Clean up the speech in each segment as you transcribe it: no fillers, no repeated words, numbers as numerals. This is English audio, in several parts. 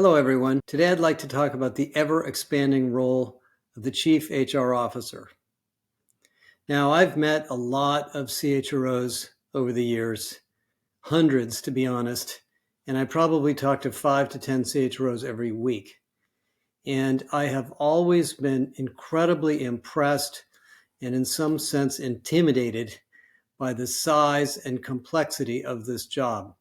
Hello, everyone. Today I'd like to talk about the ever-expanding role of the Chief HR Officer. Now, I've met a lot of CHROs over the years, hundreds to be honest, and I probably talk to 5 to 10 CHROs every week. And I have always been incredibly impressed and in some sense intimidated by the size and complexity of this job.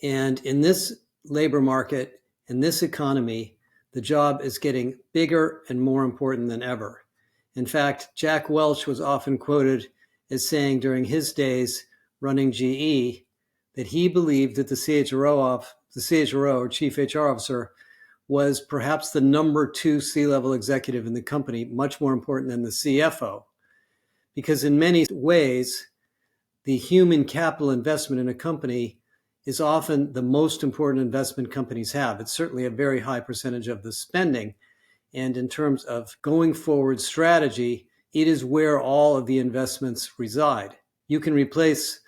And in this labor market, in this economy, the job is getting bigger and more important than ever. In fact, Jack Welch was often quoted as saying during his days running GE that he believed that the CHRO or Chief HR Officer was perhaps the number 2 C-level executive in the company, much more important than the CFO. Because in many ways, the human capital investment in a company is often the most important investment companies have. It's certainly a very high percentage of the spending. And in terms of going forward strategy, it is where all of the investments reside. You can replace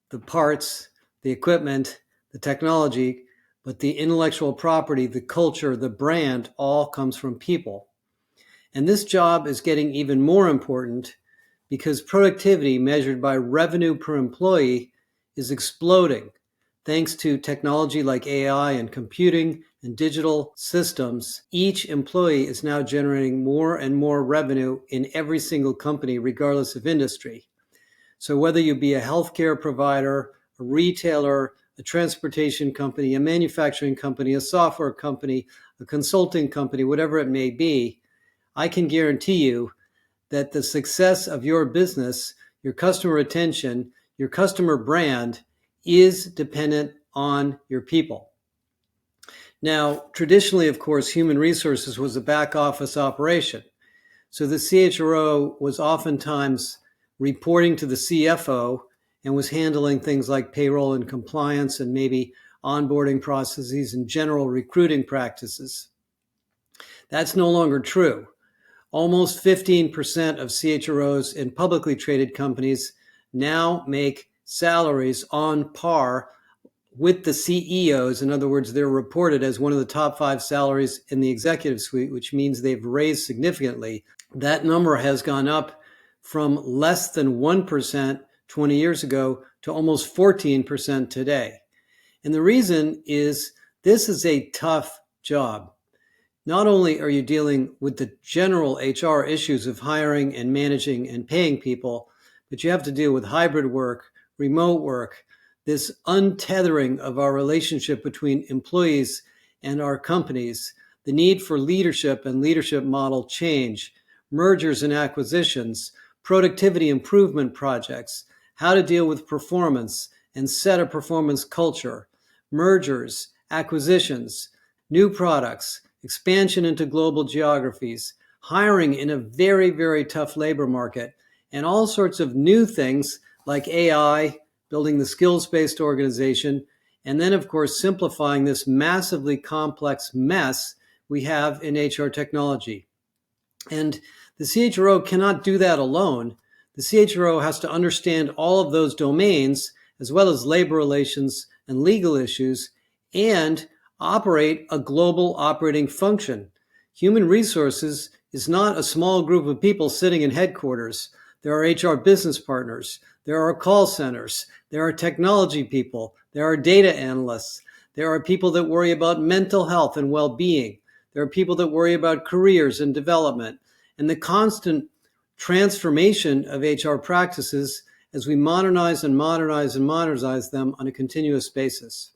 the parts, the equipment, the technology, but the intellectual property, the culture, the brand, all comes from people. And this job is getting even more important because productivity measured by revenue per employee is exploding. Thanks to technology like AI and computing and digital systems, each employee is now generating more and more revenue in every single company, regardless of industry. So whether you be a healthcare provider, a retailer, a transportation company, a manufacturing company, a software company, a consulting company, whatever it may be, I can guarantee you that the success of your business, your customer retention, your customer brand is dependent on your people. Now, traditionally, of course, human resources was a back office operation. So the CHRO was oftentimes reporting to the CFO and was handling things like payroll and compliance and maybe onboarding processes and general recruiting practices. That's no longer true. Almost 15% of CHROs in publicly traded companies now make salaries on par with the CEOs. In other words, they're reported as one of the top 5 salaries in the executive suite, which means they've raised significantly. That number has gone up from less than 1% 20 years ago to almost 14% today. And the reason is this is a tough job. Not only are you dealing with the general HR issues of hiring and managing and paying people, but you have to deal with hybrid work, remote work, this untethering of our relationship between employees and our companies, the need for leadership and leadership model change, mergers and acquisitions, productivity improvement projects, how to deal with performance and set a performance culture, mergers, acquisitions, new products, expansion into global geographies, hiring in a very, very tough labor market, and all sorts of new things like AI, building the skills-based organization, and then, of course, simplifying this massively complex mess we have in HR technology. And the CHRO cannot do that alone. The CHRO has to understand all of those domains, as well as labor relations and legal issues, and operate a global operating function. Human resources is not a small group of people sitting in headquarters. There are HR business partners. There are call centers. There are technology people. There are data analysts. There are people that worry about mental health and well-being. There are people that worry about careers and development and the constant transformation of HR practices as we modernize and modernize and modernize them on a continuous basis.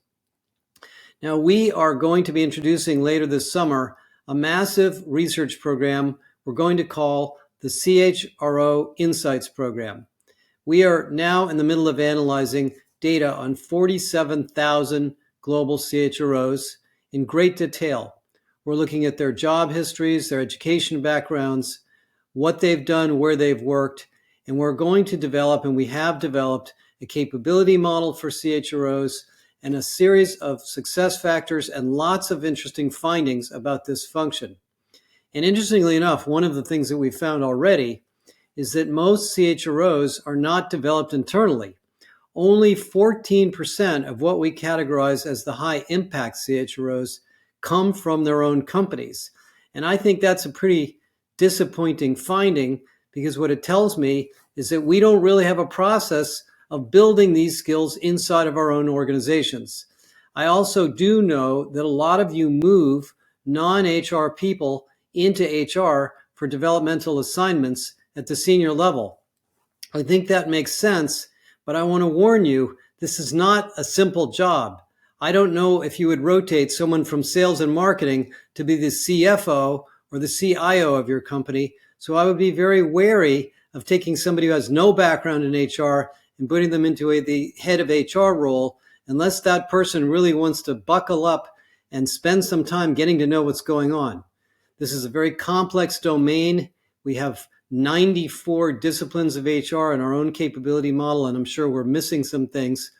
Now, we are going to be introducing later this summer a massive research program we're going to call the CHRO Insights program. We are now in the middle of analyzing data on 47,000 global CHROs in great detail. We're looking at their job histories, their education backgrounds, what they've done, where they've worked, and we're going to develop, and we have developed, a capability model for CHROs and a series of success factors and lots of interesting findings about this function. And interestingly enough, one of the things that we've found already is that most CHROs are not developed internally. Only 14% of what we categorize as the high impact CHROs come from their own companies. And I think that's a pretty disappointing finding, because what it tells me is that we don't really have a process of building these skills inside of our own organizations. I also do know that a lot of you move non-HR people into HR for developmental assignments at the senior level. I think that makes sense, but I want to warn you, this is not a simple job. I don't know if you would rotate someone from sales and marketing to be the CFO or the CIO of your company. So I would be very wary of taking somebody who has no background in HR and putting them into the head of HR role, unless that person really wants to buckle up and spend some time getting to know what's going on. This is a very complex domain. We have 94 disciplines of HR in our own capability model, and I'm sure we're missing some things.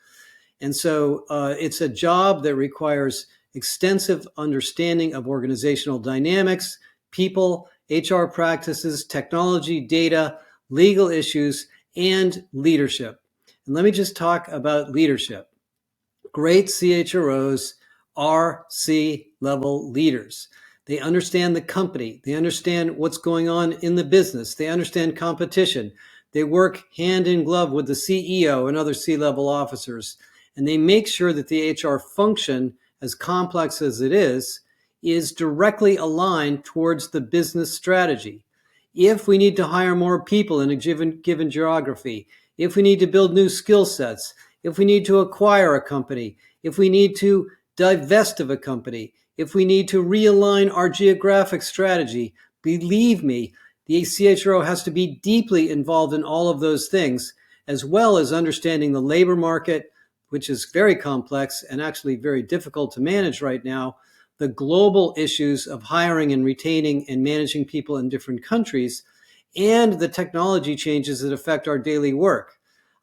And so it's a job that requires extensive understanding of organizational dynamics, people, HR practices, technology, data, legal issues, and leadership. And let me just talk about leadership. Great CHROs are C-level leaders. They understand the company. They understand what's going on in the business. They understand competition. They work hand in glove with the CEO and other C-level officers. And they make sure that the HR function, as complex as it is directly aligned towards the business strategy. If we need to hire more people in a given geography, if we need to build new skill sets, if we need to acquire a company, if we need to divest of a company, if we need to realign our geographic strategy, believe me, the CHRO has to be deeply involved in all of those things, as well as understanding the labor market, which is very complex and actually very difficult to manage right now, the global issues of hiring and retaining and managing people in different countries, and the technology changes that affect our daily work.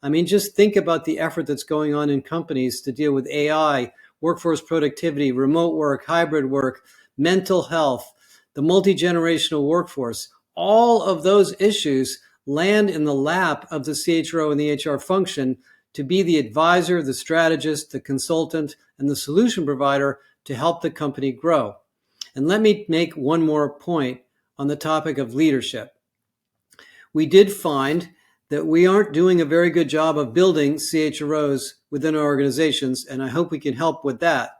I mean, just think about the effort that's going on in companies to deal with AI, workforce productivity, remote work, hybrid work, mental health, the multi-generational workforce. All of those issues land in the lap of the CHRO and the HR function to be the advisor, the strategist, the consultant, and the solution provider to help the company grow. And let me make one more point on the topic of leadership. We did find that we aren't doing a very good job of building CHROs within our organizations, and I hope we can help with that.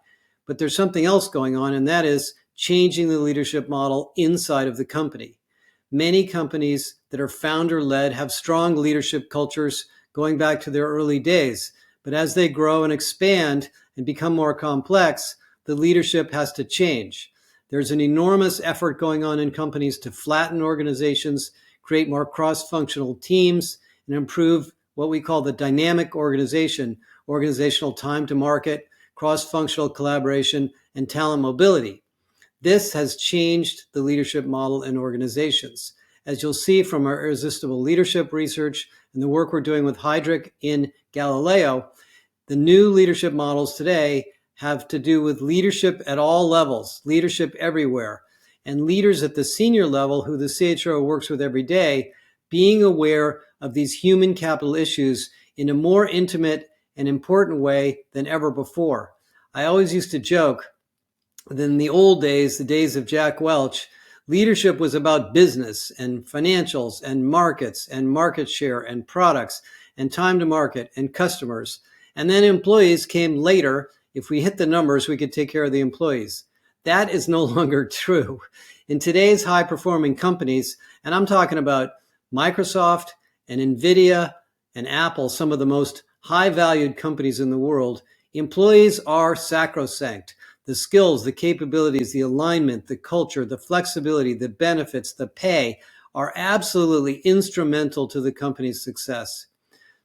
But there's something else going on, and that is changing the leadership model inside of the company. Many companies that are founder-led have strong leadership cultures going back to their early days. But as they grow and expand and become more complex, the leadership has to change. There's an enormous effort going on in companies to flatten organizations, create more cross-functional teams, and improve what we call the dynamic organization, organizational time to market, cross-functional collaboration, and talent mobility. This has changed the leadership model in organizations. As you'll see from our irresistible leadership research and the work we're doing with Heidrick in Galileo, the new leadership models today have to do with leadership at all levels, leadership everywhere, and leaders at the senior level who the CHRO works with every day, being aware of these human capital issues in a more intimate and important way than ever before. I always used to joke that in the old days, the days of Jack Welch, leadership was about business and financials and market share and products and time to market and customers. And then employees came later. If we hit the numbers, we could take care of the employees. That is no longer true. In today's high-performing companies, and I'm talking about Microsoft and NVIDIA and Apple, some of the most high-valued companies in the world, employees are sacrosanct. The skills, the capabilities, the alignment, the culture, the flexibility, the benefits, the pay are absolutely instrumental to the company's success.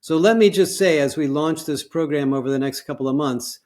So let me just say, as we launch this program over the next couple of months,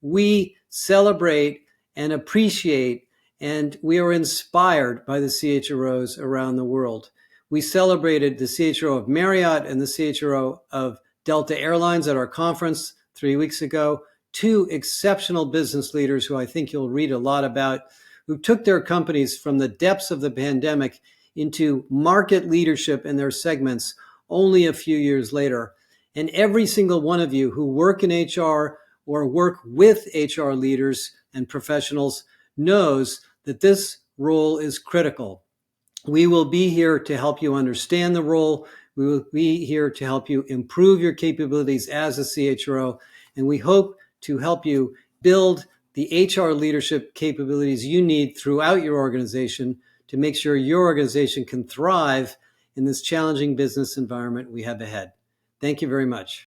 we celebrate and appreciate, and we are inspired by the CHROs around the world. We celebrated the CHRO of Marriott and the CHRO of Delta Airlines at our conference 3 weeks ago. Two exceptional business leaders who I think you'll read a lot about, who took their companies from the depths of the pandemic into market leadership in their segments only a few years later. And every single one of you who work in HR or work with HR leaders and professionals knows that this role is critical. We will be here to help you understand the role. We will be here to help you improve your capabilities as a CHRO, and we hope to help you build the HR leadership capabilities you need throughout your organization to make sure your organization can thrive in this challenging business environment we have ahead. Thank you very much.